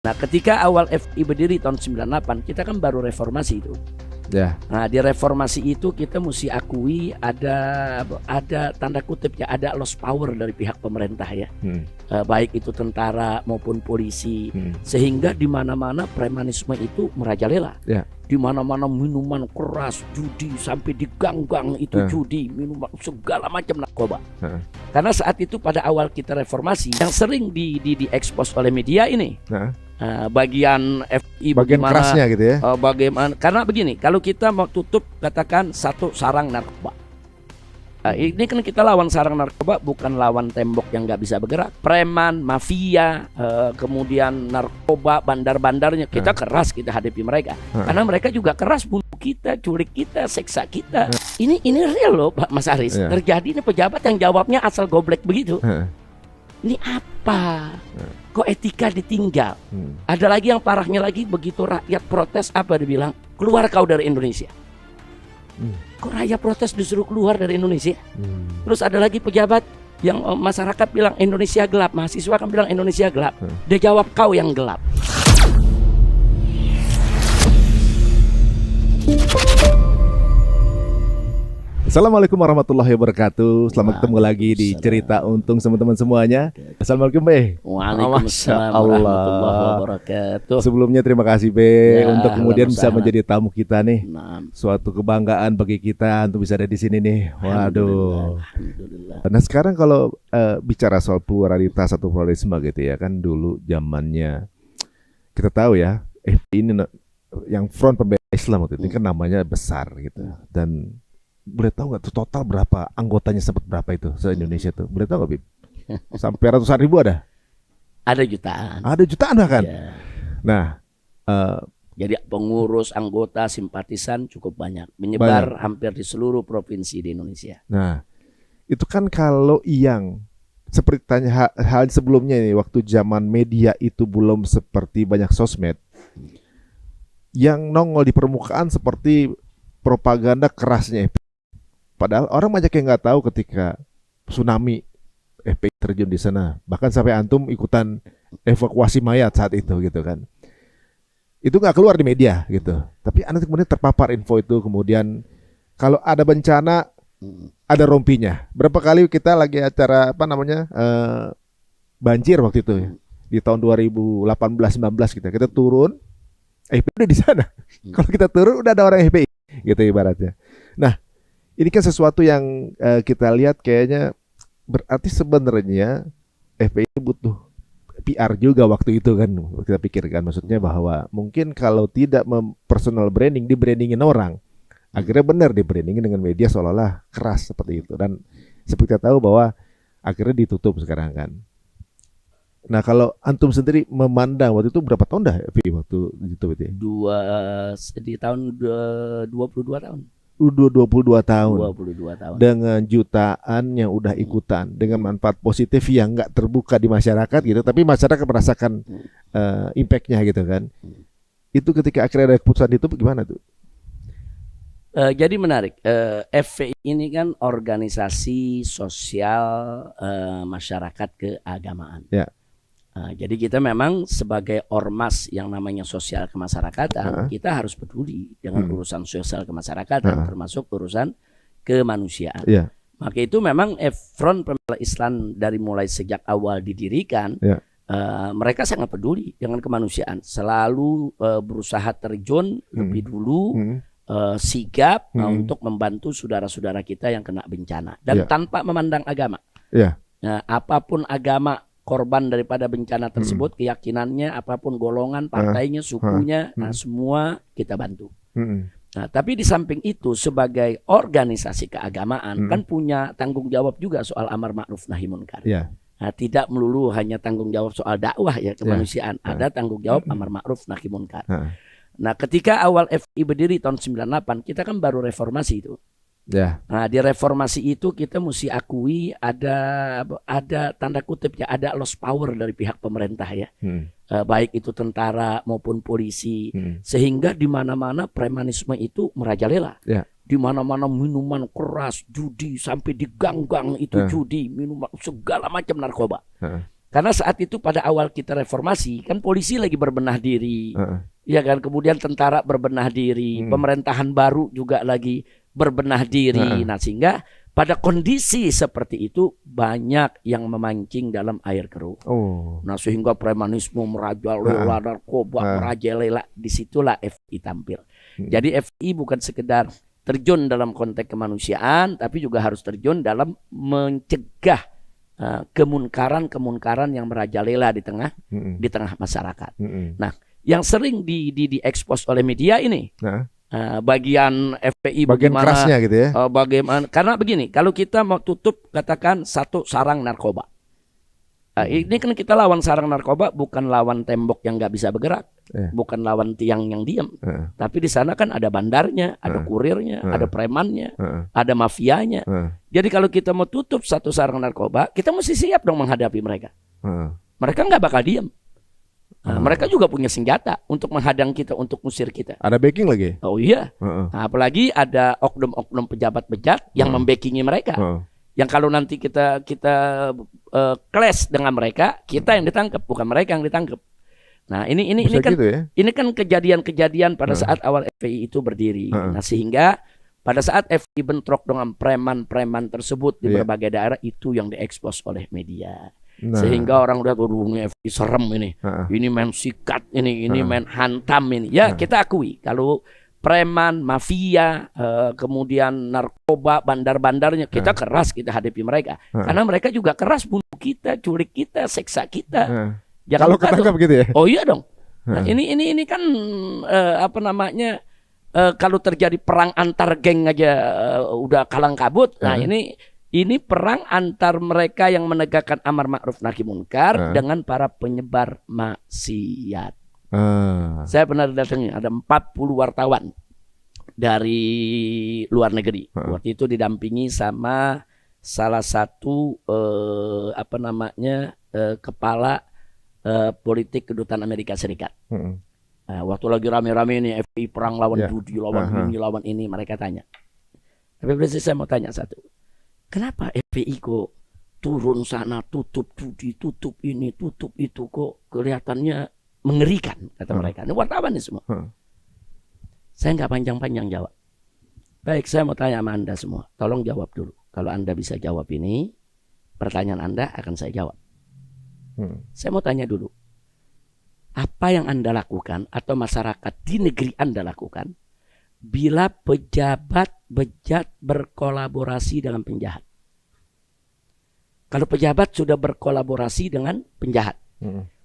Nah, ketika awal FPI berdiri tahun 98, kita kan baru reformasi itu. Ya. Nah, di reformasi itu kita mesti akui ada tanda kutip ya, ada lost power dari pihak pemerintah ya. Baik itu tentara maupun polisi. Sehingga di mana-mana premanisme itu merajalela. Ya. Di mana-mana minuman keras, judi, sampai di gang-gang itu judi, minuman segala macam narkoba. Karena saat itu pada awal kita reformasi yang sering diekspos oleh media ini. Bagian FI bagian bagaimana, kerasnya gitu ya. Bagaimana? Karena begini, kalau kita mau tutup katakan satu sarang narkoba. Ini kan kita lawan sarang narkoba, bukan lawan tembok yang nggak bisa bergerak. Preman, mafia, kemudian narkoba, bandar-bandarnya kita keras kita hadapi mereka. Karena mereka juga keras bunuh kita, culik kita, seksa kita. Ini real loh Pak Mas Aris. Terjadi ini pejabat yang jawabnya asal goblek begitu. Ini apa? Kok etika ditinggal? Ada lagi yang parahnya lagi, begitu rakyat protes apa dibilang? Keluar kau dari Indonesia. Kok rakyat protes disuruh keluar dari Indonesia? Terus ada lagi pejabat yang masyarakat bilang Indonesia gelap, mahasiswa kan bilang Indonesia gelap. Dia jawab kau yang gelap. Assalamualaikum warahmatullahi wabarakatuh. Selamat ketemu lagi di Cerita Untung teman-teman semuanya. Assalamualaikum Be. Waalaikumsalam warahmatullahi wabarakatuh. Sebelumnya terima kasih Be untuk kemudian bisa menjadi tamu kita nih. Suatu kebanggaan bagi kita untuk bisa ada di sini nih. Waduh. Nah sekarang kalau bicara soal pluralitas atau pluralisme gitu ya, kan dulu zamannya kita tahu ya, ini yang Front Pembela Islam waktu itu kan namanya besar gitu. Dan boleh tahu nggak tuh total berapa anggotanya, sempat berapa itu se-Indonesia tuh? Boleh tahu nggak Bib? Sampai ratusan ribu ada? Ada jutaan. Ada jutaan bahkan. Ya. Nah, jadi pengurus, anggota, simpatisan cukup banyak, menyebar hampir di seluruh provinsi di Indonesia. Nah, itu kan kalau yang seperti tanya hal sebelumnya nih, waktu zaman media itu belum seperti banyak sosmed, yang nongol di permukaan seperti propaganda kerasnya. Padahal orang banyak yang nggak tahu ketika tsunami FPI terjun di sana. Bahkan sampai antum ikutan evakuasi mayat saat itu gitu kan. Itu nggak keluar di media gitu. Tapi anda kemudian terpapar info itu. Kemudian kalau ada bencana ada rompinya. Berapa kali kita lagi acara banjir waktu itu ya. Di tahun 2018-19 kita turun, FPI udah di sana. Kalau kita turun udah ada orang FPI gitu ibaratnya. Nah, ini kan sesuatu yang kita lihat kayaknya berarti sebenarnya FPI butuh PR juga waktu itu kan, kita pikirkan, maksudnya bahwa mungkin kalau tidak personal branding, di-brandingin orang, akhirnya benar di-brandingin dengan media seolah-olah keras seperti itu. Dan seperti kita tahu bahwa akhirnya ditutup sekarang kan. Nah kalau antum sendiri memandang waktu itu berapa tahun dah FPI waktu ditutup itu? Di tahun 22 tahun. Udah 22 tahun. 22 tahun. Dengan jutaan yang udah ikutan, dengan manfaat positif yang nggak terbuka di masyarakat gitu, tapi masyarakat merasakan impact-nya gitu kan. Itu ketika akhirnya ada keputusan itu gimana tuh? Jadi menarik. FPI ini kan organisasi sosial masyarakat keagamaan. Ya. Jadi kita memang sebagai ormas yang namanya sosial kemasyarakatan, kita harus peduli dengan urusan sosial kemasyarakatan, termasuk urusan kemanusiaan. Maka itu memang Front Pembela Islam dari mulai sejak awal didirikan, mereka sangat peduli dengan kemanusiaan, selalu berusaha terjun lebih dulu, sigap untuk membantu saudara-saudara kita yang kena bencana, dan tanpa memandang agama. Nah, apapun agama korban daripada bencana tersebut, keyakinannya, apapun golongan, partainya, sukunya, nah semua kita bantu. Nah, tapi di samping itu sebagai organisasi keagamaan kan punya tanggung jawab juga soal amar ma'ruf nahi munkar. Nah, tidak melulu hanya tanggung jawab soal dakwah ya kemanusiaan, ada tanggung jawab amar ma'ruf nahi munkar. Nah, ketika awal FPI berdiri tahun 98, kita kan baru reformasi itu. Nah, di reformasi itu kita mesti akui ada tanda kutip ya, ada lost power dari pihak pemerintah ya. Baik itu tentara maupun polisi. Sehingga di mana-mana premanisme itu merajalela. Di mana-mana minuman keras, judi, sampai di gang-gang itu judi, minuman segala macam narkoba. Karena saat itu pada awal kita reformasi kan polisi lagi berbenah diri, ya kan. Kemudian tentara berbenah diri, pemerintahan baru juga lagi berbenah diri. Nah sehingga pada kondisi seperti itu banyak yang memancing dalam air keruh. Nah sehingga premanisme merajalela, narkoba merajalela, disitulah FPI tampil. Jadi FPI bukan sekedar terjun dalam konteks kemanusiaan, tapi juga harus terjun dalam mencegah kemunkaran yang merajalela di tengah masyarakat. Nah, yang sering diekspos oleh media ini bagian FPI bagian bagaimana, kerasnya gitu ya. Bagaimana? Karena begini, kalau kita mau tutup katakan satu sarang narkoba, ini kan kita lawan sarang narkoba bukan lawan tembok yang nggak bisa bergerak, bukan lawan tiang yang diam, tapi di sana kan ada bandarnya, ada kurirnya, ada premannya, ada mafianya. Jadi kalau kita mau tutup satu sarang narkoba, kita mesti siap dong menghadapi mereka. Mereka nggak bakal diam. Mereka juga punya senjata untuk menghadang kita, untuk ngusir kita. Ada backing lagi? Oh iya. Apalagi ada oknum-oknum pejabat bejat yang membackingi mereka. Yang kalau nanti kita clash dengan mereka, kita yang ditangkap, bukan mereka yang ditangkap. Nah ini kan gitu ya? Ini kan kejadian-kejadian pada saat awal FPI itu berdiri. Nah sehingga pada saat FPI bentrok dengan preman-preman tersebut di berbagai daerah, itu yang diekspos oleh media. Sehingga orang udah ini FPI serem ini main sikat ini main hantam ini. Ya kita akui kalau preman, mafia, kemudian narkoba, bandar-bandarnya kita keras kita hadapi mereka. Karena mereka juga keras bunuh kita, culik kita, seksa kita. Kalau ketangkap gitu ya? Oh iya dong. Nah, ini kan kalau terjadi perang antar geng aja udah kalang kabut. Nah ini perang antar mereka yang menegakkan amar ma'ruf nahi munkar dengan para penyebar maksiat. Saya pernah datangnya ada 40 wartawan dari luar negeri. Waktu itu didampingi sama salah satu kepala politik kedutaan Amerika Serikat. Waktu lagi rame-rame ini FPI perang lawan judi, lawan ini, mereka tanya. Tapi saya mau tanya satu. Kenapa FPI kok turun sana, tutup judi, tutup ini, tutup itu, kok kelihatannya mengerikan, kata mereka. Ini wartawan ini semua. Saya nggak panjang-panjang jawab. Baik, saya mau tanya sama Anda semua. Tolong jawab dulu. Kalau Anda bisa jawab ini, pertanyaan Anda akan saya jawab. Saya mau tanya dulu. Apa yang Anda lakukan atau masyarakat di negeri Anda lakukan bila pejabat bejat berkolaborasi dengan penjahat? Kalau pejabat sudah berkolaborasi dengan penjahat,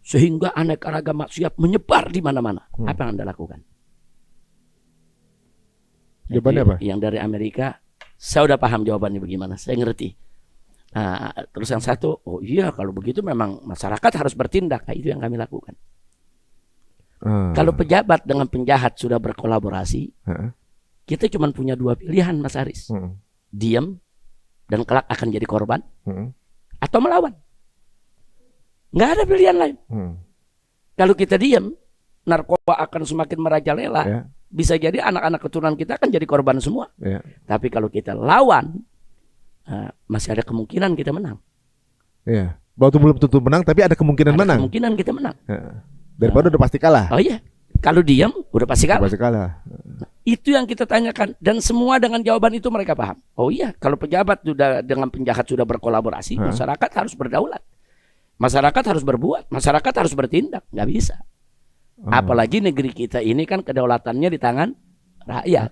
sehingga aneka ragam maksiat menyebar di mana-mana, apa yang Anda lakukan? Jawabannya apa? Yang dari Amerika, saya udah paham jawabannya bagaimana, saya ngerti. Nah, terus yang satu, oh iya kalau begitu memang masyarakat harus bertindak. Nah, itu yang kami lakukan. Kalau pejabat dengan penjahat sudah berkolaborasi, kita cuma punya dua pilihan, Mas Aris. Diam dan kelak akan jadi korban, atau melawan. Nggak ada pilihan lain. Kalau kita diam, narkoba akan semakin merajalela. Bisa jadi anak-anak keturunan kita akan jadi korban semua. Tapi kalau kita lawan, masih ada kemungkinan kita menang. Waktu belum tentu menang, tapi ada kemungkinan menang. Kemungkinan kita menang. Daripada udah pasti kalah. Oh iya, kalau diam udah pasti kalah. Nah, itu yang kita tanyakan, dan semua dengan jawaban itu mereka paham. Oh iya, kalau pejabat sudah dengan penjahat sudah berkolaborasi, masyarakat harus berdaulat. Masyarakat harus berbuat, masyarakat harus bertindak. Nggak bisa. Apalagi negeri kita ini kan kedaulatannya di tangan rakyat.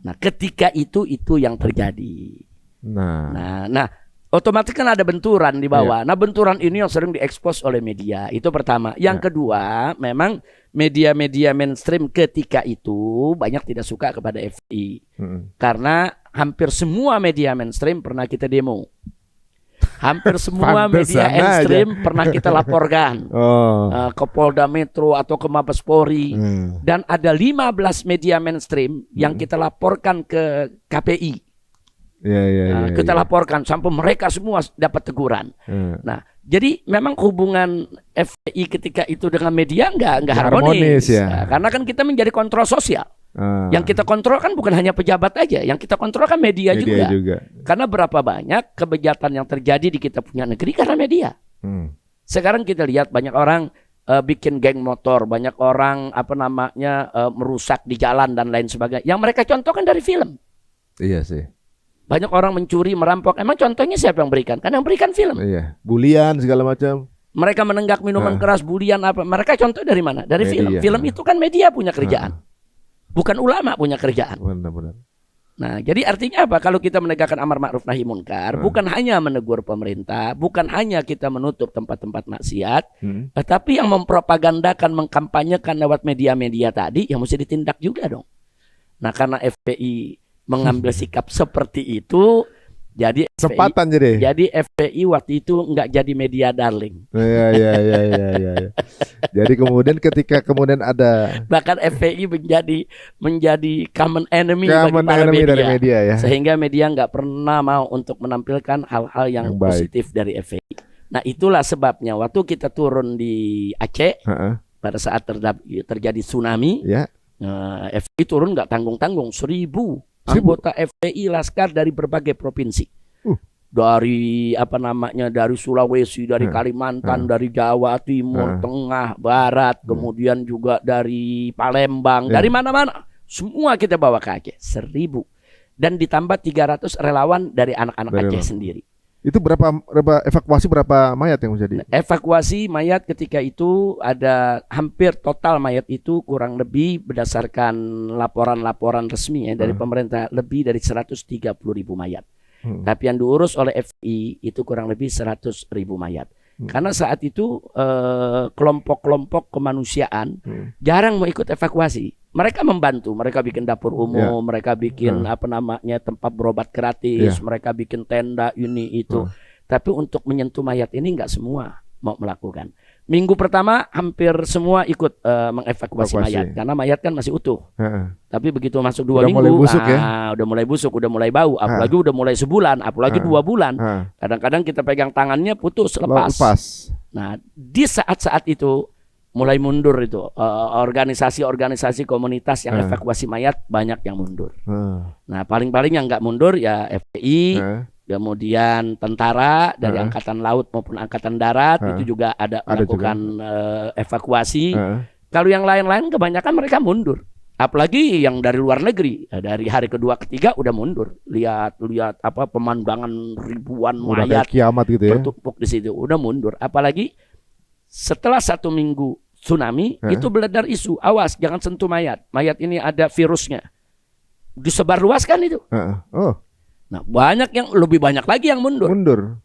Nah, ketika itu yang terjadi. Nah, otomatis kan ada benturan di bawah. Nah, benturan ini yang sering diekspos oleh media. Itu pertama. Yang kedua, memang media-media mainstream ketika itu banyak tidak suka kepada FPI. Karena hampir semua media mainstream pernah kita demo. Hampir semua media mainstream pernah kita laporkan ke Polda Metro atau ke Mabes Polri. Dan ada 15 media mainstream yang kita laporkan ke KPI. Kita laporkan sampai mereka semua dapat teguran. Nah, jadi memang hubungan FPI ketika itu dengan media nggak harmonis. Karena kan kita menjadi kontrol sosial. Yang kita kontrol kan bukan hanya pejabat aja, yang kita kontrol kan media juga. Karena berapa banyak kebejatan yang terjadi di kita punya negeri karena media. Sekarang kita lihat banyak orang bikin geng motor, banyak orang merusak di jalan dan lain sebagainya. Yang mereka contohkan dari film. Iya sih. Banyak orang mencuri, merampok. Emang contohnya siapa yang berikan? Kan yang berikan film. Iya. Bulian segala macam. Mereka menenggak minuman keras, bulian apa? Mereka contoh dari mana? Dari film. Film itu kan media punya kerjaan. Bukan ulama punya kerjaan. Benar-benar. Nah, jadi artinya apa? Kalau kita menegakkan amar ma'ruf nahi munkar, bukan hanya menegur pemerintah, bukan hanya kita menutup tempat-tempat maksiat, tetapi yang mempropagandakan, mengkampanyekan lewat media-media tadi, yang mesti ditindak juga dong. Nah, karena FPI mengambil sikap seperti itu, jadi FPI waktu itu nggak jadi media darling. Iya. Jadi kemudian ketika ada bahkan FPI menjadi common enemy bagi para media. Dari media ya. Sehingga media nggak pernah mau untuk menampilkan hal-hal yang positif dari FPI. Nah, itulah sebabnya waktu kita turun di Aceh pada saat terjadi tsunami, FPI turun nggak tanggung-tanggung 1.000 anggota FPI laskar dari berbagai provinsi. Dari dari Sulawesi, dari Kalimantan, dari Jawa Timur, Tengah, Barat, kemudian juga dari Palembang, dari mana-mana. Semua kita bawa ke Aceh, 1.000. Dan ditambah 300 relawan dari anak-anak Aceh sendiri. Itu evakuasi berapa mayat yang menjadi? Evakuasi mayat ketika itu ada hampir total mayat itu kurang lebih berdasarkan laporan-laporan resmi dari pemerintah lebih dari 130.000 mayat. Tapi yang diurus oleh FPI itu kurang lebih 100.000 mayat. Karena saat itu kelompok-kelompok kemanusiaan jarang mau ikut evakuasi. Mereka membantu, mereka bikin dapur umum, mereka bikin tempat berobat gratis, mereka bikin tenda ini itu. Tapi untuk menyentuh mayat ini nggak semua mau melakukan. Minggu pertama hampir semua ikut mengevakuasi mayat karena mayat kan masih utuh. Tapi begitu masuk 2 minggu, udah mulai busuk, udah mulai bau, apalagi udah mulai sebulan, apalagi 2 bulan. Kadang-kadang kita pegang tangannya putus, lepas. Nah, di saat-saat itu mulai mundur itu organisasi-organisasi komunitas yang evakuasi mayat banyak yang mundur. Nah, paling-paling yang nggak mundur ya FPI. Kemudian tentara dari angkatan laut maupun angkatan darat itu juga ada melakukan evakuasi. Kalau yang lain-lain kebanyakan mereka mundur. Apalagi yang dari luar negeri, dari hari kedua ketiga udah mundur. Lihat pemandangan ribuan mayat kiamat gitu ya. Bertumpuk di situ, udah mundur. Apalagi setelah 1 minggu tsunami itu beredar isu, awas jangan sentuh mayat. Mayat ini ada virusnya. Disebarluaskan itu. Nah, lebih banyak lagi yang mundur.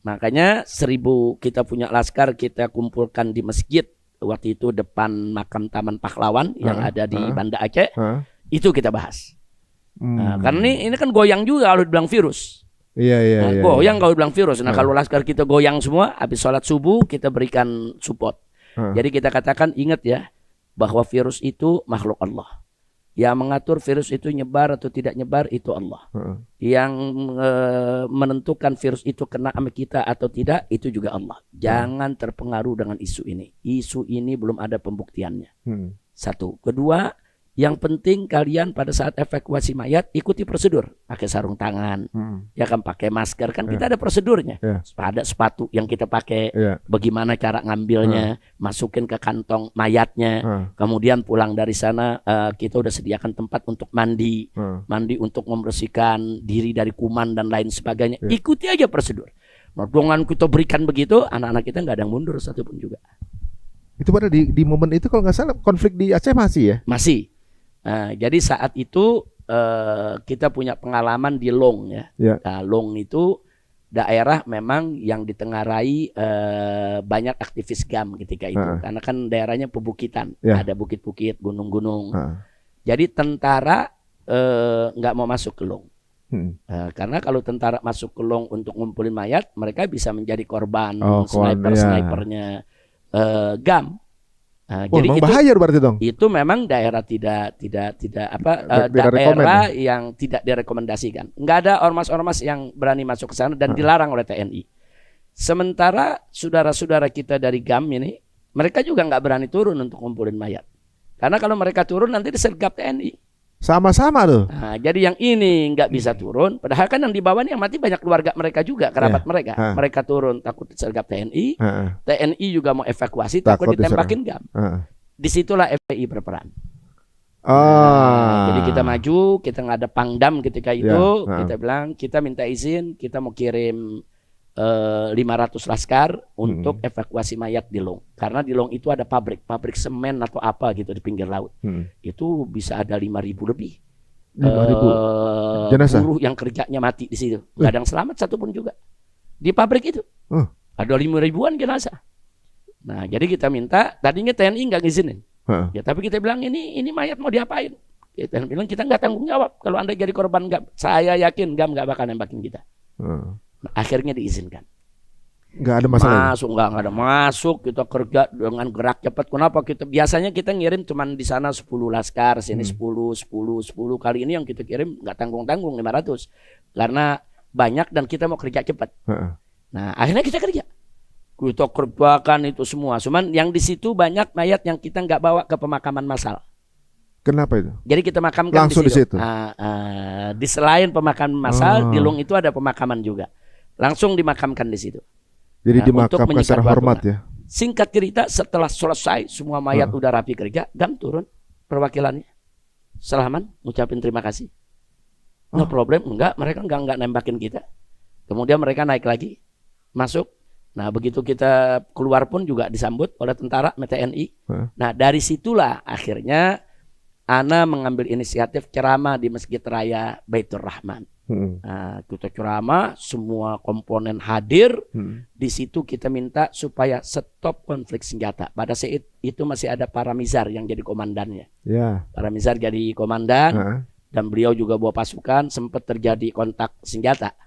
Makanya 1.000 kita punya laskar kita kumpulkan di masjid waktu itu depan makam Taman Pahlawan yang ada di Banda Aceh. Itu kita bahas. Nah, karena ini kan goyang juga kalau dibilang virus. Goyang kalau dibilang virus. Nah, kalau laskar kita goyang semua, habis sholat subuh kita berikan support. Jadi kita katakan ingat ya bahwa virus itu makhluk Allah. Yang mengatur virus itu nyebar atau tidak nyebar itu Allah. Yang menentukan virus itu kena sama kita atau tidak itu juga Allah. Jangan terpengaruh dengan isu ini. Isu ini belum ada pembuktiannya. 1. Kedua, yang penting kalian pada saat evakuasi mayat ikuti prosedur. Pakai sarung tangan, ya kan pakai masker kan kita ada prosedurnya. Ada sepatu yang kita pakai. Bagaimana cara ngambilnya, masukin ke kantong mayatnya. Kemudian pulang dari sana kita udah sediakan tempat untuk mandi, mandi untuk membersihkan diri dari kuman dan lain sebagainya. Ikuti aja prosedur. Nah, dengan kita berikan begitu, anak-anak kita nggak ada yang mundur satupun juga. Itu pada di momen itu kalau nggak salah konflik di Aceh masih ya? Masih. Jadi saat itu kita punya pengalaman di Long ya. Nah, Long itu daerah memang yang ditengarai banyak aktivis GAM ketika itu. Karena kan daerahnya pebukitan, ada bukit-bukit, gunung-gunung. Jadi tentara nggak mau masuk ke Long. Karena kalau tentara masuk ke Long untuk ngumpulin mayat, mereka bisa menjadi korban snipernya GAM. Jadi itu bahaya berarti dong. Itu memang daerah daerah yang tidak direkomendasikan. Nggak ada ormas-ormas yang berani masuk ke sana dan dilarang oleh TNI. Sementara saudara-saudara kita dari GAM ini, mereka juga nggak berani turun untuk ngumpulin mayat. Karena kalau mereka turun nanti disergap TNI. Sama-sama tuh. Nah, jadi yang ini nggak bisa turun, padahal kan yang di bawah ini yang mati banyak keluarga mereka juga, kerabat mereka. Mereka turun takut disergap TNI, TNI juga mau evakuasi takut ditembakin GAM. Disitulah FPI berperan. Jadi kita maju, kita nggak ada Pangdam ketika itu, kita bilang kita minta izin, kita mau kirim 500 laskar untuk evakuasi mayat di Long. Karena di Long itu ada pabrik semen atau apa gitu di pinggir laut. Itu bisa ada 5.000 lebih. 5.000 jenazah buruh yang kerjanya mati di situ. Gak ada yang selamat satupun juga. Di pabrik itu. Ada 5.000-an jenazah. Nah, jadi kita minta, tadinya TNI nggak ngizinin. Ya, tapi kita bilang ini mayat mau diapain? Kita bilang kita nggak tanggung jawab. Kalau Anda jadi korban GAM, saya yakin GAM nggak bakal nembakin kita. Nah, akhirnya diizinkan. Nggak ada masalah. Nggak ada masuk. Kita kerja dengan gerak cepat. Kenapa biasanya kita ngirim cuman di sana 10 laskar, sini 10 kali ini yang kita kirim nggak tanggung-tanggung 500 karena banyak dan kita mau kerja cepat. Nah, akhirnya kita kerja. Kita kerjakan itu semua. Cuman yang di situ banyak mayat yang kita nggak bawa ke pemakaman massal. Kenapa itu? Jadi kita makamkan langsung di situ. Di selain pemakaman massal, di Long itu ada pemakaman juga. Langsung dimakamkan di situ. Jadi dimakamkan secara hormat ya. Singkat cerita, setelah selesai semua mayat udah rapi kerja, GAM turun perwakilannya. Salaman, ngucapin terima kasih. No problem, mereka enggak nembakin kita. Kemudian mereka naik lagi, masuk. Nah, begitu kita keluar pun juga disambut oleh tentara TNI. Nah, dari situlah akhirnya Ana mengambil inisiatif ceramah di Masjid Raya Baitur Rahman. Nah, kita ceramah, semua komponen hadir. Di situ kita minta supaya stop konflik senjata. Pada saat itu masih ada Paramizar yang jadi komandannya. Paramizar jadi komandan dan beliau juga bawa pasukan. Sempat terjadi kontak senjata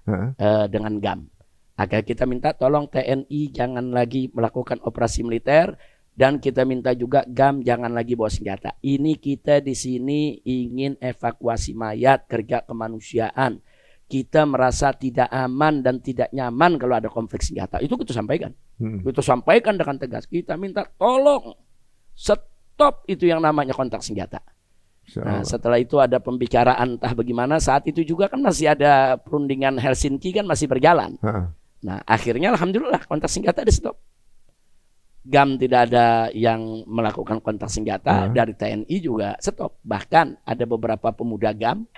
dengan GAM. Agar kita minta tolong TNI jangan lagi melakukan operasi militer. Dan kita minta juga GAM jangan lagi bawa senjata. Ini kita di sini ingin evakuasi mayat, kerja kemanusiaan. Kita merasa tidak aman dan tidak nyaman kalau ada konflik senjata. Itu kita sampaikan. Kita sampaikan dengan tegas. Kita minta tolong stop itu yang namanya kontak senjata. Nah, setelah itu ada pembicaraan entah bagaimana. Saat itu juga kan masih ada perundingan Helsinki kan masih berjalan. Nah, akhirnya alhamdulillah kontak senjata di stop. GAM tidak ada yang melakukan kontak senjata. Dari TNI juga stop. Bahkan ada beberapa pemuda GAM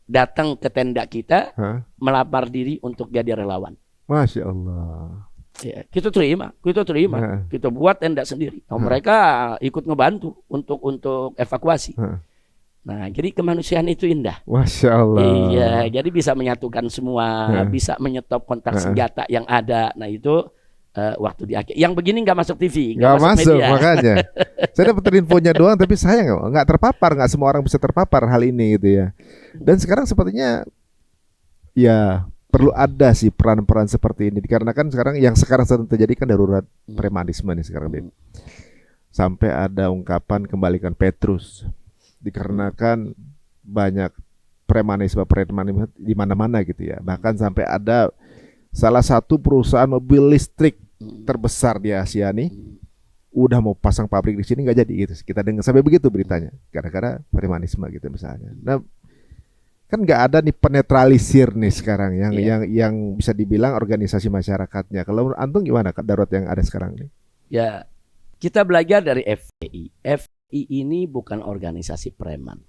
datang ke tenda kita melamar diri untuk jadi relawan. Masya Allah. Ya, kita terima. Kita buat tenda sendiri. Mereka ikut ngebantu untuk evakuasi. Nah, jadi kemanusiaan itu indah. Masya Allah. Iya, jadi bisa menyatukan semua, bisa menyetop kontak senjata yang ada. Nah, itu waktu di akhir. Yang begini nggak masuk TV, nggak masuk media. Makanya. Saya dapat infonya doang, tapi saya nggak terpapar, nggak semua orang bisa terpapar hal ini gitu ya. Dan sekarang sepertinya ya perlu ada sih peran-peran seperti ini, dikarenakan sekarang yang sedang terjadi kan darurat premanisme nih sekarang, Beb. Sampai ada ungkapan kembalikan Petrus, dikarenakan banyak premanisme di mana-mana gitu ya. Bahkan sampai ada salah satu perusahaan mobil listrik terbesar di Asia nih udah mau pasang pabrik di sini nggak jadi gitu. Kita dengar sampai begitu beritanya, gara-gara premanisme gitu misalnya. Nah, kan nggak ada nih penetralisir nih sekarang yang bisa dibilang organisasi masyarakatnya. Kalau antum gimana darurat yang ada sekarang nih? Ya, kita belajar dari FPI. FPI ini bukan organisasi preman.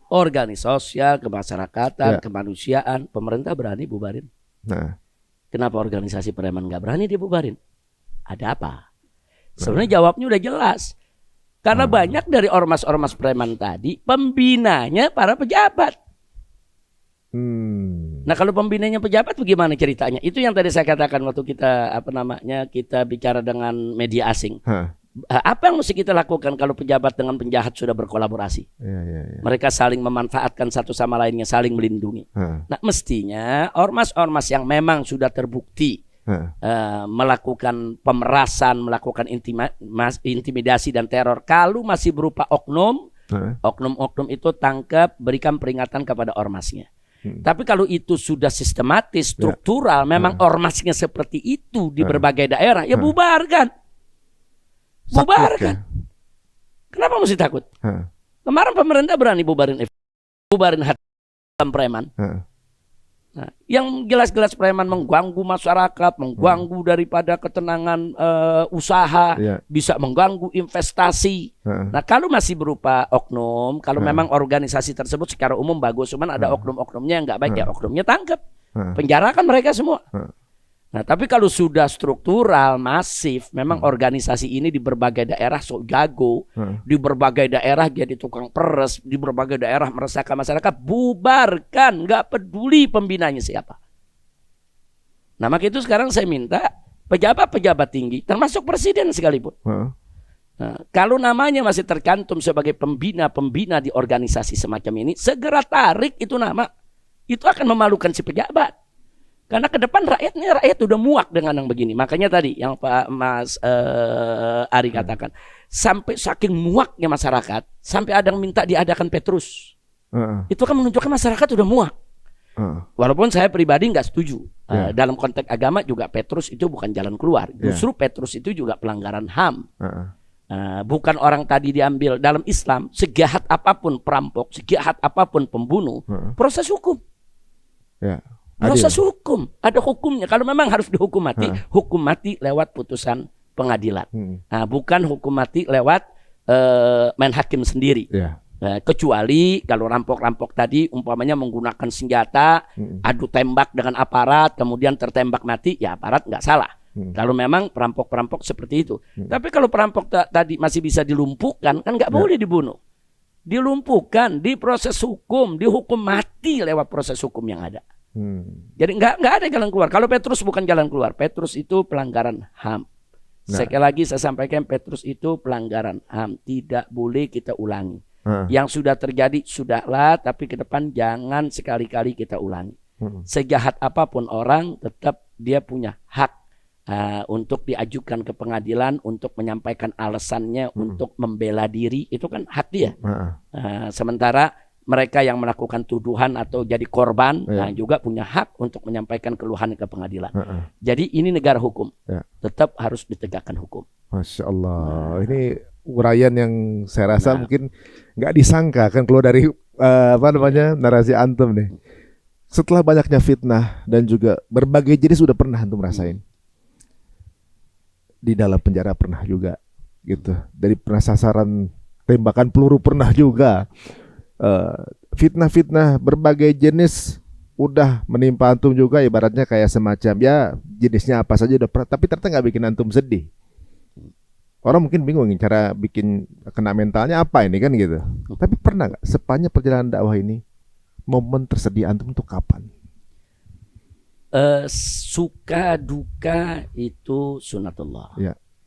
Organisasi sosial, kemasyarakatan, kemanusiaan. Pemerintah berani bubarin. Kenapa organisasi preman nggak berani dibubarin? Ada apa? Sebenarnya jawabnya udah jelas. Karena banyak dari ormas-ormas preman tadi pembinanya para pejabat. Nah, kalau pembinanya pejabat bagaimana ceritanya? Itu yang tadi saya katakan waktu kita kita bicara dengan media asing. Apa yang mesti kita lakukan kalau pejabat dengan penjahat sudah berkolaborasi? Mereka saling memanfaatkan satu sama lainnya, saling melindungi. Nah, mestinya ormas-ormas yang memang sudah terbukti melakukan pemerasan, melakukan intimidasi dan teror, kalau masih berupa oknum itu tangkap, berikan peringatan kepada ormasnya. Tapi kalau itu sudah sistematis, struktural, memang ormasnya seperti itu di berbagai daerah, ya bubarkan. Bubarkan. Kenapa mesti takut? Kemarin pemerintah berani bubarin hati preman. Nah, yang jelas-jelas preman mengganggu masyarakat, mengganggu daripada ketenangan usaha, bisa mengganggu investasi. Nah, kalau masih berupa oknum, kalau memang organisasi tersebut secara umum bagus, cuman ada oknum-oknumnya yang nggak baik, ya oknumnya tangkap, penjarakan mereka semua. Nah, tapi kalau sudah struktural, masif, memang organisasi ini di berbagai daerah sok jago, di berbagai daerah jadi tukang peres, di berbagai daerah meresahkan masyarakat, bubarkan, nggak peduli pembinanya siapa. Nah, maka itu sekarang saya minta pejabat-pejabat tinggi, termasuk presiden sekalipun, nah, kalau namanya masih tercantum sebagai pembina-pembina di organisasi semacam ini, segera tarik itu nama. Itu akan memalukan si pejabat. Karena ke depan rakyat udah muak dengan yang begini. Makanya tadi yang Pak Mas Ari katakan, sampai saking muaknya masyarakat, sampai ada yang minta diadakan Petrus. Itu kan menunjukkan masyarakat udah muak. Walaupun saya pribadi nggak setuju. Dalam konteks agama juga Petrus itu bukan jalan keluar. Justru Petrus itu juga pelanggaran HAM. Bukan orang tadi diambil. Dalam Islam, sejahat apapun perampok, sejahat apapun pembunuh, proses hukum. Proses hukum, ada hukumnya. Kalau memang harus dihukum mati, hukum mati lewat putusan pengadilan. Nah, bukan hukum mati lewat main hakim sendiri. Kecuali kalau rampok-rampok tadi umpamanya menggunakan senjata, adu tembak dengan aparat, kemudian tertembak mati, ya aparat nggak salah. Kalau memang perampok-perampok seperti itu. Tapi kalau perampok tadi masih bisa dilumpuhkan, kan nggak boleh dibunuh. Dilumpuhkan, diproses hukum, dihukum mati lewat proses hukum yang ada. Jadi nggak ada jalan keluar. Kalau Petrus bukan jalan keluar. Petrus itu pelanggaran HAM. Sekali lagi saya sampaikan, Petrus itu pelanggaran HAM. Tidak boleh kita ulangi. Yang sudah terjadi sudahlah, tapi ke depan jangan sekali-kali kita ulangi. Sejahat apapun orang, tetap dia punya hak untuk diajukan ke pengadilan, untuk menyampaikan alasannya, untuk membela diri. Itu kan hak dia. Sementara mereka yang melakukan tuduhan atau jadi korban juga punya hak untuk menyampaikan keluhan ke pengadilan. Jadi ini negara hukum, tetap harus ditegakkan hukum. Masya Allah, ini uraian yang saya rasa mungkin nggak disangka kan keluar dari narasi antum nih. Setelah banyaknya fitnah dan juga berbagai jenis sudah pernah antum rasain. Di dalam penjara pernah juga, gitu. Dari pernah sasaran tembakan peluru pernah juga. Fitnah-fitnah berbagai jenis udah menimpa antum juga, ibaratnya kayak semacam ya jenisnya apa saja udah pernah, tapi ternyata nggak bikin antum sedih. Orang mungkin bingung cara bikin kena mentalnya apa ini kan gitu. Tapi pernah nggak sepanjang perjalanan dakwah ini momen tersedih antum itu kapan? Suka duka itu sunatullah.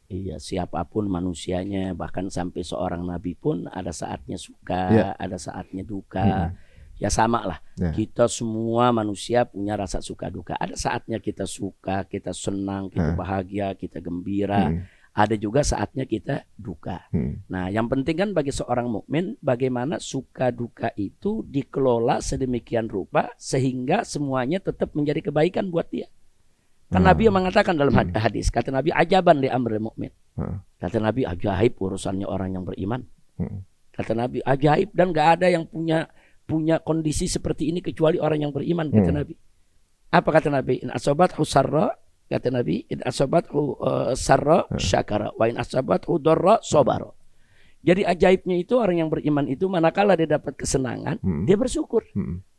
Iya, siapapun manusianya, bahkan sampai seorang nabi pun ada saatnya suka, ada saatnya duka. Ya sama lah. Kita semua manusia punya rasa suka duka. Ada saatnya kita suka, kita senang, kita bahagia, kita gembira. Ada juga saatnya kita duka. Nah, yang penting kan bagi seorang mukmin, bagaimana suka duka itu dikelola sedemikian rupa sehingga semuanya tetap menjadi kebaikan buat dia. Kan Nabi yang mengatakan dalam hadis, kata Nabi, ajaban li amril mukmin. Kata Nabi, ajaib urusannya orang yang beriman. Kata Nabi, ajaib, dan gak ada yang punya kondisi seperti ini kecuali orang yang beriman, kata Nabi. Apa kata Nabi? In asobathu sarra, kata Nabi, in asobathu sarra syakara, wa in asobathu darra sobara. Jadi ajaibnya itu orang yang beriman itu manakala dia dapat kesenangan, dia bersyukur.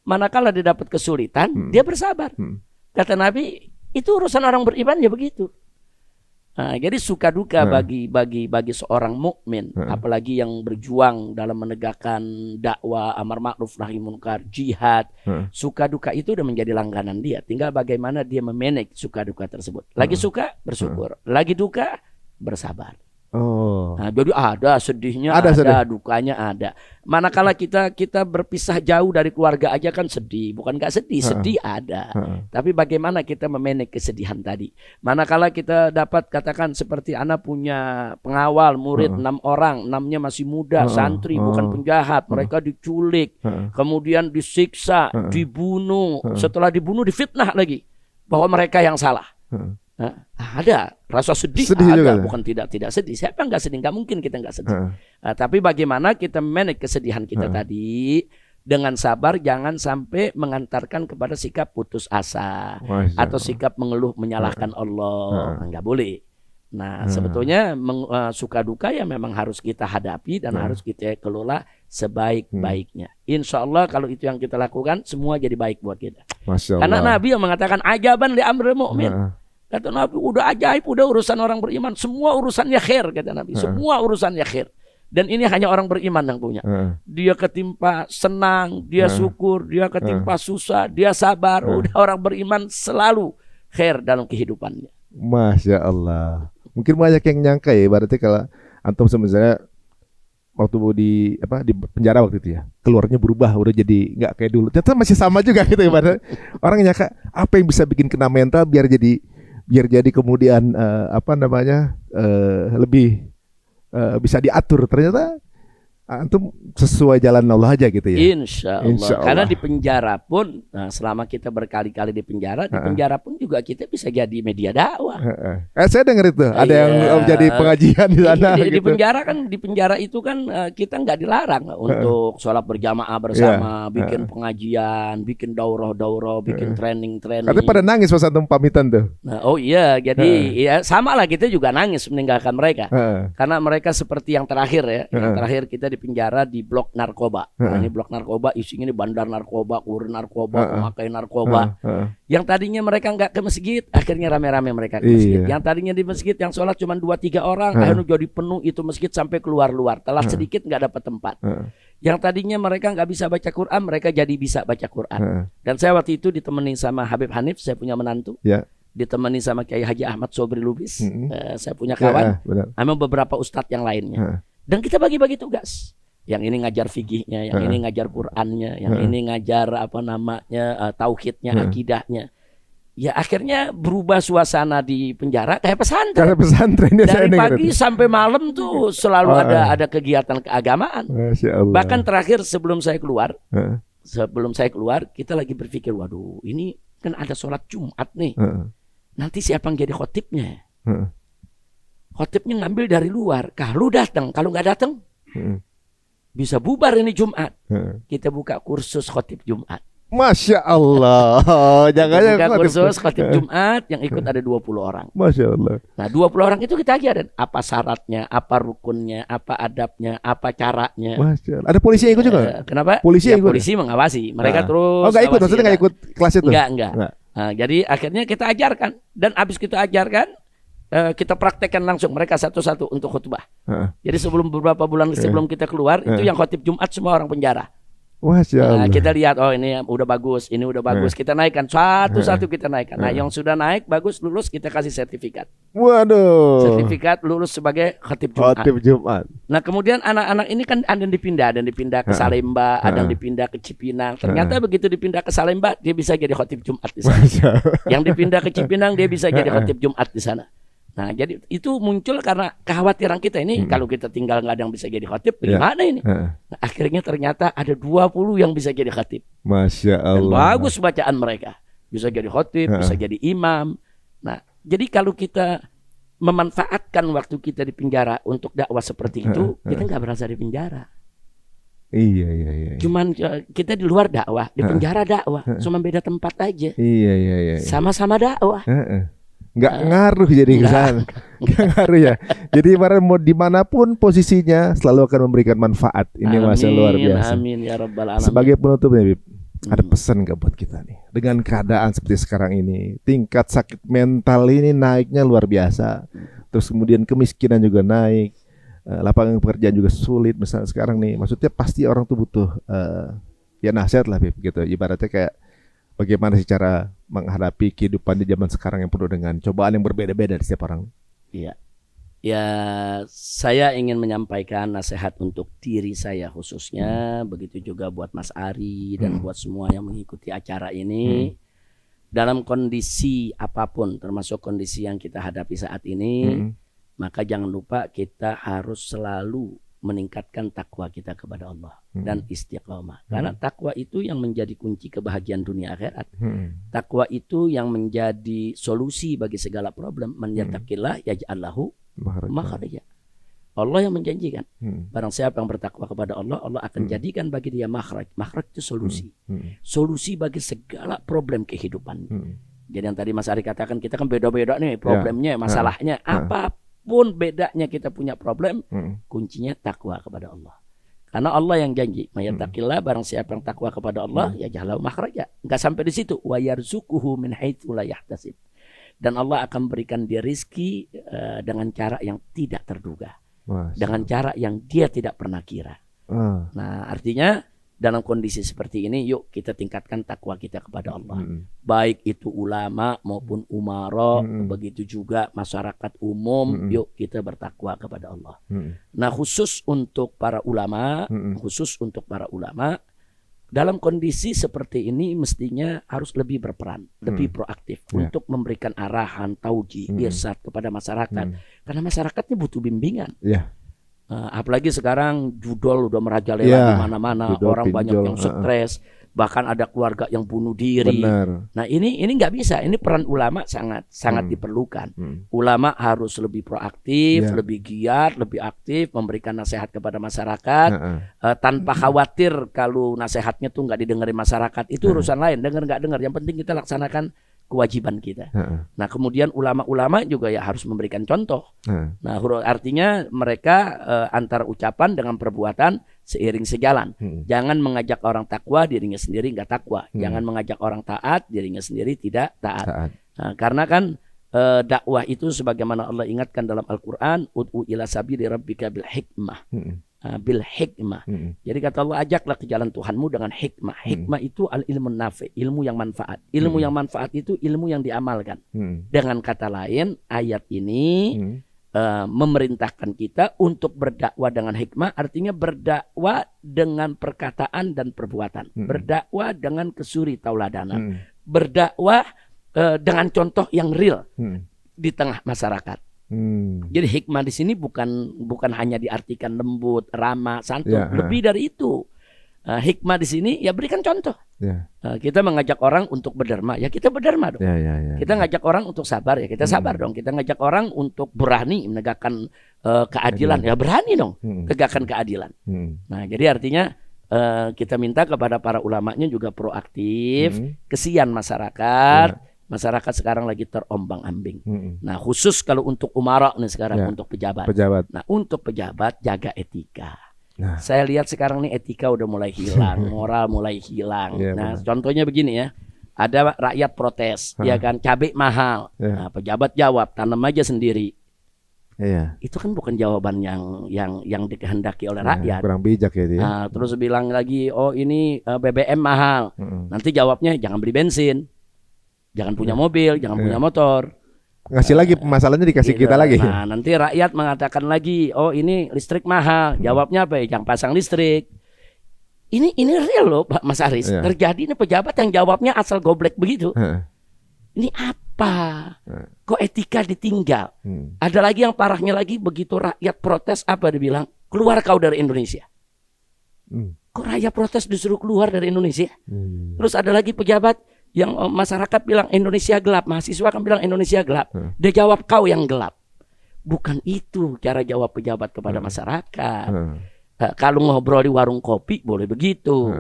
Manakala dia dapat kesulitan, dia bersabar. Kata Nabi, itu urusan orang beriman ya begitu. Nah, jadi suka duka bagi seorang mukmin, apalagi yang berjuang dalam menegakkan dakwah, amar ma'ruf nahi munkar, jihad, suka duka itu udah menjadi langganan dia. Tinggal bagaimana dia memanage suka duka tersebut. Lagi suka bersyukur, lagi duka bersabar. Nah, jadi ada sedihnya, ada dukanya ada. Manakala kita berpisah jauh dari keluarga aja kan sedih, bukan nggak sedih, sedih ada. Tapi bagaimana kita memanage kesedihan tadi? Manakala kita dapat katakan seperti anak punya pengawal murid 6 orang, 6-nya masih muda, santri bukan penjahat, mereka diculik, kemudian disiksa, dibunuh, setelah dibunuh difitnah lagi bahwa mereka yang salah. Ada rasa sedih ada juga, bukan tidak sedih. Siapa nggak sedih? Nggak mungkin kita nggak sedih. Tapi bagaimana kita manage kesedihan kita tadi dengan sabar, jangan sampai mengantarkan kepada sikap putus asa atau sikap mengeluh menyalahkan Allah. Nggak boleh. Nah, sebetulnya suka duka ya memang harus kita hadapi dan harus kita kelola sebaik-baiknya. Insya Allah kalau itu yang kita lakukan, semua jadi baik buat kita. Karena Nabi yang mengatakan ajaban li amril mu'min. Kata Nabi, udah ajaib, udah urusan orang beriman. Semua urusannya khair, kata Nabi. Semua urusannya khair. Dan ini hanya orang beriman yang punya. Dia ketimpa senang, dia syukur, dia ketimpa susah, dia sabar. Udah orang beriman selalu khair dalam kehidupannya. Masya Allah. Mungkin banyak yang nyangka ya, berarti kalau antum sebenarnya waktu di penjara waktu itu ya, keluarnya berubah, udah jadi nggak kayak dulu. Ternyata masih sama juga gitu ya. Orang nyangka apa yang bisa bikin kena mental biar jadi kemudian lebih bisa diatur. Ternyata antum sesuai jalan Allah aja gitu ya. Insya Allah. Karena di penjara pun, selama kita berkali-kali di penjara pun juga kita bisa jadi media dakwah. Saya dengar itu ada yang jadi pengajian di sana. Di penjara kan, di penjara itu kan kita nggak dilarang untuk sholat berjamaah bersama, bikin pengajian, bikin daurah, bikin training. Katanya pada nangis pas antum pamitan tuh. Oh iya, jadi ya sama lah, kita juga nangis meninggalkan mereka. Karena mereka seperti yang terakhir ya, yang terakhir kita di penjara di blok narkoba. Nah, ini blok narkoba, isinya ini bandar narkoba, kurir narkoba, pemakai narkoba. Yang tadinya mereka nggak ke masjid, akhirnya rame-rame mereka ke masjid. Yang tadinya di masjid yang sholat cuma 2-3 orang, akhirnya jadi penuh itu masjid sampai keluar-luar. Telat sedikit nggak dapat tempat. Yang tadinya mereka nggak bisa baca Quran, mereka jadi bisa baca Quran. Dan saya waktu itu ditemani sama Habib Hanif, saya punya menantu. Ditemani sama Kiai Haji Ahmad Sobri Lubis, saya punya kawan, sama beberapa ustadz yang lainnya. Dan kita bagi-bagi tugas. Yang ini ngajar fikihnya, yang ini ngajar Qur'annya, yang ini ngajar tauhidnya, akidahnya. Ya akhirnya berubah suasana di penjara kayak pesantren. Kayak pesantren. Dari pagi sampai malam tuh selalu ada kegiatan keagamaan. Masya Allah. Bahkan terakhir sebelum saya keluar, kita lagi berpikir, waduh, ini kan ada sholat Jumat nih. Nanti siapa yang jadi khotibnya? Khotibnya ngambil dari luar. Kalau datang, kalau nggak datang, bisa bubar ini Jumat. Kita buka kursus khotib Jumat. Masya Allah. Jangan buka kursus khotib Jumat, yang ikut ada 20 orang. Masya Allah. Nah 20 orang itu kita ajarin apa syaratnya, apa rukunnya, apa adabnya, apa caranya. Masya Allah. Ada polisi yang ikut juga? Kenapa? Polisi ya, polisi mengawasi. Mereka terus. Oh nggak ikut, maksudnya nggak ikut kelas itu? Enggak. Nah, jadi akhirnya kita ajarkan, dan abis kita ajarkan, kita praktekkan langsung mereka satu-satu untuk khutbah. Jadi beberapa bulan sebelum kita keluar, itu yang khotib Jumat semua orang penjara. Nah, kita lihat, oh ini udah bagus, ini udah bagus, kita naikkan satu-satu, kita naikkan. Nah yang sudah naik bagus, lulus, kita kasih sertifikat. Waduh. Sertifikat lulus sebagai khotib Jumat. Nah kemudian anak-anak ini kan ada yang dipindah ke Salemba, ada yang dipindah ke Cipinang. Ternyata begitu dipindah ke Salemba, dia bisa jadi khotib Jumat di sana. Yang dipindah ke Cipinang, dia bisa jadi khotib Jumat di sana. Nah jadi itu muncul karena kekhawatiran kita ini, kalau kita tinggal nggak ada yang bisa jadi khatib, gimana ini? Nah, akhirnya ternyata ada 20 yang bisa jadi khatib. Masya Allah. Dan bagus bacaan mereka, bisa jadi khatib, bisa jadi imam. Nah jadi kalau kita memanfaatkan waktu kita di penjara untuk dakwah seperti itu, kita nggak berasa di penjara. Iya. Cuman kita di luar dakwah, di penjara dakwah, cuma beda tempat aja. Iya. Sama-sama dakwah. Nggak ngaruh jadi ke sana. Nggak ngaruh ya. Jadi mau dimanapun posisinya selalu akan memberikan manfaat. Ini masa luar biasa. Amin ya rabbal alamin. Sebagai penutupnya, Bib, ada pesan nggak buat kita nih? Dengan keadaan seperti sekarang ini, tingkat sakit mental ini naiknya luar biasa. Terus kemudian kemiskinan juga naik, lapangan pekerjaan juga sulit. Misalnya sekarang nih, maksudnya pasti orang tuh butuh ya nasihat lah, Bib, gitu. Ibaratnya kayak bagaimana sih cara menghadapi kehidupan di zaman sekarang yang penuh dengan cobaan yang berbeda-beda di setiap orang? Iya. Ya, saya ingin menyampaikan nasihat untuk diri saya khususnya, begitu juga buat Mas Ari dan buat semua yang mengikuti acara ini. Dalam kondisi apapun, termasuk kondisi yang kita hadapi saat ini, maka jangan lupa kita harus selalu meningkatkan takwa kita kepada Allah dan istiqomah. Karena takwa itu yang menjadi kunci kebahagiaan dunia akhirat. Takwa itu yang menjadi solusi bagi segala problem. Man yattaqillah yaj'al lahu makhraja. Allah yang menjanjikan. Barang siapa yang bertakwa kepada Allah, Allah akan jadikan bagi dia makhraj. Makhraj itu solusi. Solusi bagi segala problem kehidupan. Jadi yang tadi Mas Ari katakan, kita kan beda-beda nih problemnya, masalahnya. Apapun bedanya kita punya problem, kuncinya takwa kepada Allah. Karena Allah yang janji, mayattaqillah, barang siapa yang takwa kepada Allah, ya jalahu makhraja. Enggak sampai di situ, wa yarzuquhu min haitsu la yahtasib. Dan Allah akan berikan dia rizki dengan cara yang tidak terduga. Dengan cara yang dia tidak pernah kira. Nah, artinya dalam kondisi seperti ini, yuk kita tingkatkan takwa kita kepada Allah. Baik itu ulama maupun umara, begitu juga masyarakat umum, yuk kita bertakwa kepada Allah. Nah, khusus untuk para ulama, dalam kondisi seperti ini mestinya harus lebih berperan, lebih proaktif untuk memberikan arahan, tauji, irsyad kepada masyarakat. Karena masyarakatnya butuh bimbingan. Apalagi sekarang judol udah merajalela di mana-mana, orang banyak yang stres, bahkan ada keluarga yang bunuh diri. Nah, ini nggak bisa. Ini peran ulama sangat diperlukan. Ulama harus lebih proaktif, lebih giat, lebih aktif, memberikan nasihat kepada masyarakat tanpa khawatir kalau nasihatnya tuh nggak didengar masyarakat. Itu urusan lain, dengar nggak dengar. Yang penting kita laksanakan kewajiban kita. Nah, kemudian ulama-ulama juga ya harus memberikan contoh. Nah, artinya mereka antara ucapan dengan perbuatan seiring sejalan. Jangan mengajak orang takwa, dirinya sendiri nggak takwa. Jangan mengajak orang taat, dirinya sendiri tidak taat. Nah, karena kan dakwah itu sebagaimana Allah ingatkan dalam Al-Quran, ud'u ila sabili rabbika bil hikmah. Bil hikmah. Jadi kata Allah, ajaklah ke jalan Tuhanmu dengan hikmah. Hikmah itu al-ilmu nafi, ilmu yang manfaat. Ilmu yang manfaat itu ilmu yang diamalkan. Dengan kata lain, ayat ini memerintahkan kita untuk berdakwah dengan hikmah, artinya berdakwah dengan perkataan dan perbuatan. Berdakwah dengan kesuri tauladanan. Berdakwah dengan contoh yang real di tengah masyarakat. Jadi hikmah di sini bukan hanya diartikan lembut, ramah, santun, lebih dari itu. Hikmah di sini ya berikan contoh. Kita mengajak orang untuk berderma, ya kita berderma dong. Kita ngajak orang untuk sabar, ya kita sabar dong. Kita ngajak orang untuk berani menegakkan keadilan, ya berani dong tegakkan keadilan. Nah, jadi artinya kita minta kepada para ulamanya juga proaktif, kesian masyarakat. Masyarakat sekarang lagi terombang-ambing. Nah, khusus kalau untuk umara nih sekarang, untuk pejabat. Nah, untuk pejabat jaga etika. Saya lihat sekarang nih etika udah mulai hilang, moral mulai hilang. Nah, contohnya begini ya. Ada rakyat protes, ya kan, cabai mahal. Nah, pejabat jawab, tanam aja sendiri. Itu kan bukan jawaban yang dikehendaki oleh rakyat. Kurang bijak ya dia. Nah, terus bilang lagi, oh ini BBM mahal. Nanti jawabnya jangan beli bensin. Jangan punya mobil, jangan punya motor. Ngasih lagi masalahnya dikasih kita lagi. Nah, nanti rakyat mengatakan lagi, oh ini listrik mahal. Jawabnya apa ya? Jangan pasang listrik. Ini real loh Pak Mas Aris. Terjadi ini pejabat yang jawabnya asal goblek begitu. Ini apa? Kok etika ditinggal? Ada lagi yang parahnya lagi, begitu rakyat protes apa dibilang? Keluar kau dari Indonesia. Kok rakyat protes disuruh keluar dari Indonesia? Terus ada lagi pejabat yang masyarakat bilang Indonesia gelap, mahasiswa kan bilang Indonesia gelap. Dia jawab kau yang gelap. Bukan itu cara jawab pejabat kepada masyarakat. Kalau ngobrol di warung kopi boleh begitu.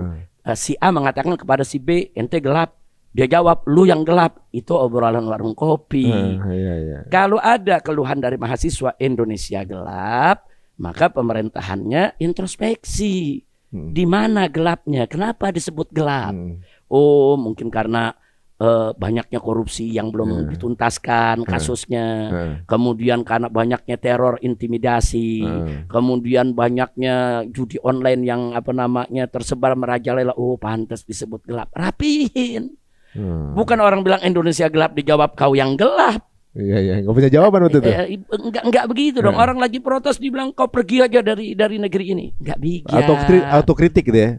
Si A mengatakan kepada si B, ente gelap. Dia jawab, lu yang gelap. Itu obrolan warung kopi. Kalau ada keluhan dari mahasiswa Indonesia gelap, maka pemerintahannya introspeksi. Di mana gelapnya? Kenapa disebut gelap? Oh, mungkin karena banyaknya korupsi yang belum dituntaskan kasusnya. Kemudian karena banyaknya teror intimidasi. Kemudian banyaknya judi online yang tersebar merajalela. Oh, pantas disebut gelap. Rapihin. Bukan orang bilang Indonesia gelap dijawab kau yang gelap. Iya, nggak punya jawaban waktu itu. Enggak begitu dong. Orang lagi protes dibilang kau pergi aja dari negeri ini. Enggak bijak. Autokritik gitu ya.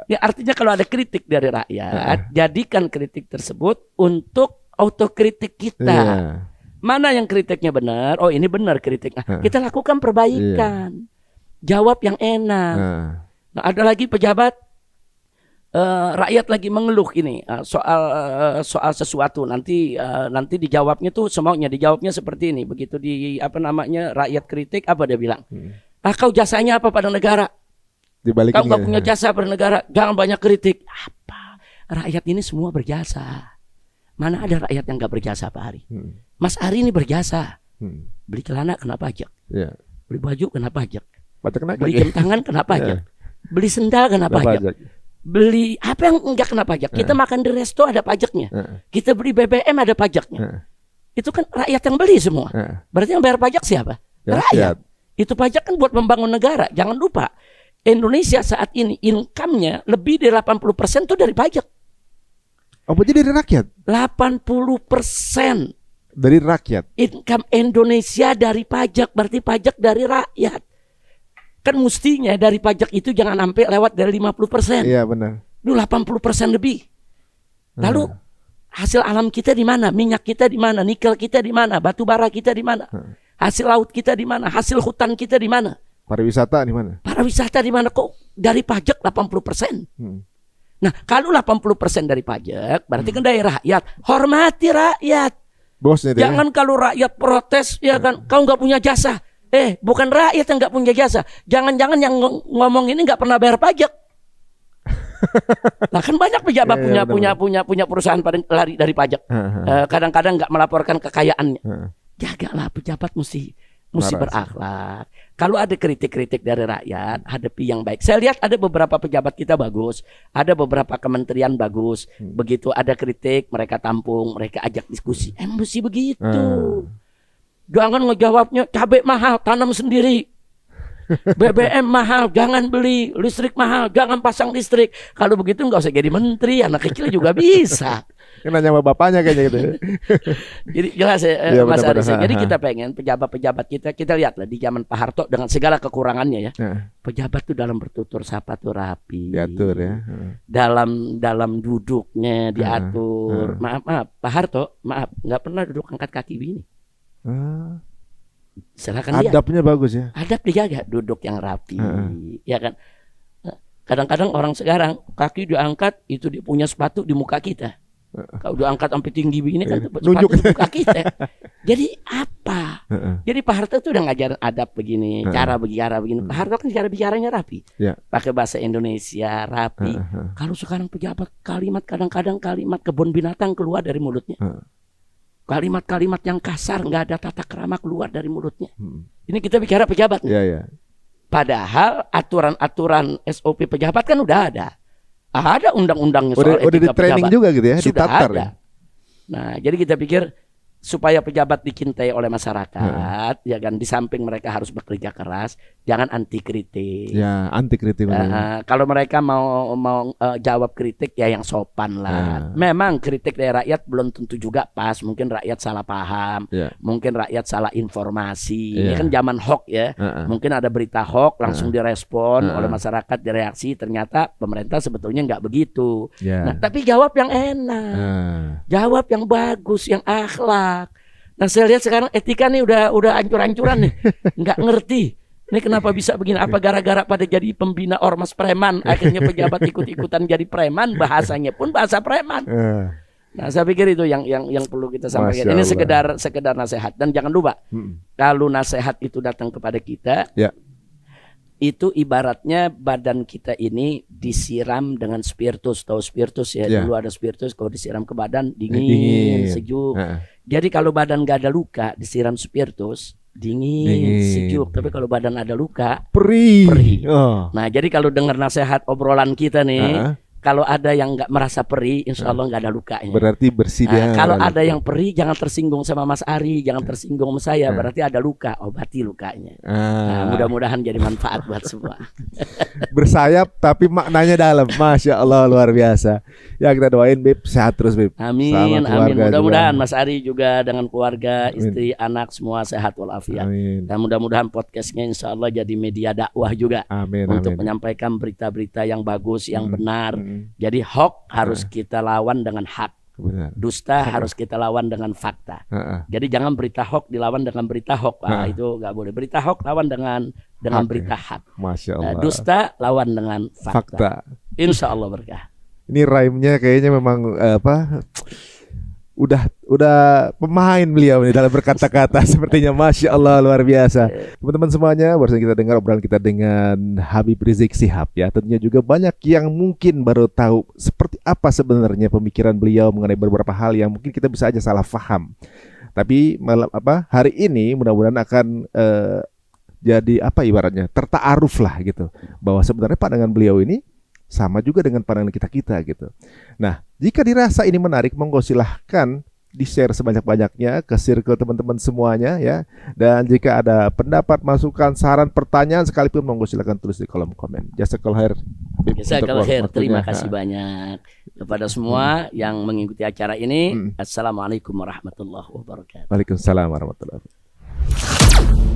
Ya artinya kalau ada kritik dari rakyat, jadikan kritik tersebut untuk autokritik kita. Mana yang kritiknya benar? Oh, ini benar kritiknya. Kita lakukan perbaikan. jawab yang enak. Nah, ada lagi pejabat, rakyat lagi mengeluh ini soal sesuatu, nanti dijawabnya tuh semaunya, dijawabnya seperti ini. Begitu rakyat kritik, apa dia bilang? Kau jasanya apa pada negara? Kau nggak punya jasa pada negara, jangan banyak kritik. Apa? Rakyat ini semua berjasa. Mana ada rakyat yang nggak berjasa, Pak Ari? Mas Ari ini berjasa. Beli celana kena pajak, beli baju kena pajak, beli jam tangan kena pajak, beli sendal kena pajak, beli apa yang enggak kena pajak. Kita makan di resto ada pajaknya, kita beli BBM ada pajaknya. Itu kan rakyat yang beli semua. Berarti yang bayar pajak siapa? Rakyat. Itu pajak kan buat membangun negara. Jangan lupa, Indonesia saat ini income-nya lebih dari 80% tuh dari pajak. Oh, berarti dari rakyat? 80% dari rakyat. Income Indonesia dari pajak, berarti pajak dari rakyat. Kan mestinya dari pajak itu jangan sampai lewat dari 50%. Iya, benar. Itu 80% lebih. Lalu hasil alam kita di mana? Minyak kita di mana? Nikel kita di mana? Batu bara kita di mana? Hasil laut kita di mana? Hasil hutan kita di mana? Pariwisata di mana? Pariwisata di mana? Kok dari pajak 80%? Nah, kalau 80% dari pajak, berarti kan dari rakyat. Hormati rakyat. Bosnya jangan kalau rakyat protes, ya kan, kau nggak punya jasa. Bukan rakyat yang nggak punya jasa. Jangan-jangan yang ngomong ini nggak pernah bayar pajak. Nah, kan banyak pejabat punya perusahaan pada lari dari pajak. Kadang-kadang nggak melaporkan kekayaannya. Jagalah pejabat mesti berakhlak. Kalau ada kritik-kritik dari rakyat, hadapi yang baik. Saya lihat ada beberapa pejabat kita bagus, ada beberapa kementerian bagus. Begitu ada kritik, mereka tampung, mereka ajak diskusi. Mesti begitu. Jangan ngejawabnya cabai mahal, tanam sendiri. BBM mahal, jangan beli. Listrik mahal, jangan pasang listrik. Kalau begitu nggak usah jadi menteri, anak kecil juga bisa. Nanya sama bapaknya kayaknya gitu. Jadi jelas Mas Aris. Jadi kita pengen pejabat-pejabat kita lihatlah di zaman Pak Harto dengan segala kekurangannya ya. Pejabat tuh dalam bertutur sapa tuh rapi. Diatur ya. Dalam duduknya diatur. Maaf Pak Harto, nggak pernah duduk angkat kaki begini. Silakan adabnya lihat. Bagus ya. Adab dijaga, duduk yang rapi, ya kan. Kadang-kadang orang sekarang kaki diangkat itu dia punya sepatu di muka kita. Kalau diangkat sampai tinggi begini kan sepatu di muka kita. Jadi apa? Jadi Pak Harto itu udah ngajarin adab begini, cara bicara begini. Pak Harto kan cara bicaranya rapi, pakai bahasa Indonesia rapi. Kalau sekarang pejabat kadang-kadang kalimat kebun binatang keluar dari mulutnya. Kalimat-kalimat yang kasar, nggak ada tata krama keluar dari mulutnya. Ini kita bicara pejabat. Padahal aturan-aturan SOP pejabat kan udah ada. Ada undang-undangnya soal etika udah di training pejabat. juga gitu ya, sudah ditatar ada. Ya? Nah, jadi kita pikir supaya pejabat dicintai oleh masyarakat, ya kan, di samping mereka harus bekerja keras, jangan anti kritik. Ya, anti kritik. Kalau mereka mau jawab kritik ya yang sopan lah. Memang kritik dari rakyat belum tentu juga pas, mungkin rakyat salah paham, mungkin rakyat salah informasi. Ini kan zaman hoax ya. Mungkin ada berita hoax langsung direspon oleh masyarakat, direaksi, ternyata pemerintah sebetulnya nggak begitu. Nah, tapi jawab yang enak. Jawab yang bagus, yang akhlak. Nah, saya lihat sekarang etika nih udah hancur-hancuran nih. Nggak ngerti. Ini kenapa bisa begini? Apa gara-gara pada jadi pembina ormas preman, akhirnya pejabat ikut-ikutan jadi preman, bahasanya pun bahasa preman. Nah, saya pikir itu yang perlu kita sampaikan. Ini sekedar nasihat, dan jangan lupa kalau nasihat itu datang kepada kita, itu ibaratnya badan kita ini disiram dengan spiritus. Tahu spiritus ya? Dulu ada spiritus, kalau disiram ke badan dingin. Sejuk. Jadi kalau badan gak ada luka, disiram spiritus dingin, sejuk. Tapi kalau badan ada luka, perih. Nah, jadi kalau dengar nasihat obrolan kita nih, kalau ada yang nggak merasa perih, insya Allah nggak ada lukanya. Berarti bersih dia. Kalau ada yang perih, jangan tersinggung sama Mas Ari, jangan tersinggung sama saya. Berarti ada luka, obati lukanya. Nah, mudah-mudahan jadi manfaat buat semua. Bersayap tapi maknanya dalam. Masya Allah, luar biasa. Ya, kita doain Bib sehat terus Bib. Amin, amin. Mudah-mudahan Mas Ari juga dengan keluarga, istri, anak semua sehat walafiat. Dan mudah-mudahan podcastnya insya Allah jadi media dakwah juga. Untuk menyampaikan berita-berita yang bagus, yang benar. Jadi hoax harus kita lawan dengan hak. Dusta harus kita lawan dengan fakta. Jadi jangan berita hoax dilawan dengan berita hoax. Itu nggak boleh. Berita hoax lawan dengan dengan berita hak. Masya Allah. Dusta lawan dengan fakta. Insya Allah berkah. Ini rhyme-nya kayaknya memang udah pemain beliau nih dalam berkata-kata. Sepertinya Masya Allah, luar biasa. Teman-teman semuanya, barusan kita dengar obrolan kita dengan Habib Rizik Syihab ya. Tentunya juga banyak yang mungkin baru tahu seperti apa sebenarnya pemikiran beliau mengenai beberapa hal yang mungkin kita bisa aja salah paham. Tapi hari ini mudah-mudahan akan jadi ibaratnya tertaaruf lah gitu, bahwa sebenarnya pandangan beliau ini sama juga dengan pandangan kita gitu. Nah, jika dirasa ini menarik, monggo silahkan di-share sebanyak-banyaknya ke circle teman-teman semuanya ya. Dan jika ada pendapat, masukan, saran, pertanyaan sekalipun, monggo silahkan tulis di kolom komen. Jazakallahu khair. Jazakallahu khair. Terima kasih banyak kepada semua yang mengikuti acara ini. Assalamualaikum warahmatullahi wabarakatuh. Waalaikumsalam warahmatullahi wabarakatuh.